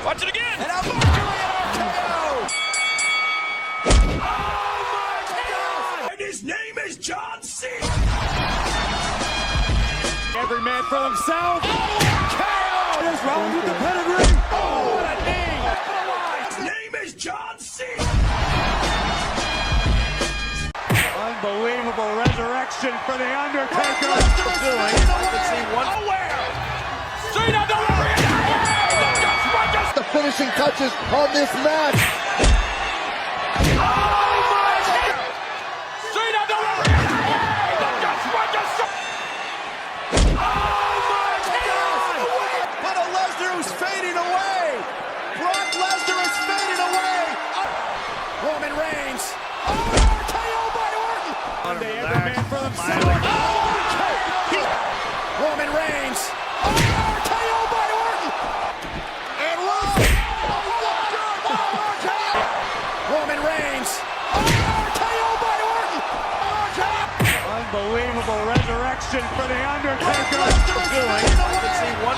Watch it again. And a RKO. Oh my God! And his name is John Cena. Every man for himself. KO! There's Rollins with the pedigree. Oh, what a knee! His name is John Cena. Unbelievable resurrection for the Undertaker. Nowhere. Cena delivering it. The finishing touches on this match. Cena delivering it. But a Lesnar who's fading away. Brock Lesnar is fading away. Roman Reigns. RKO by Orton. Every man for himself. Roman Reigns. RKO by Orton. And Roman Reigns. RKO by Orton. Unbelievable resurrection for the Undertaker. Brock Lesnar is fading away.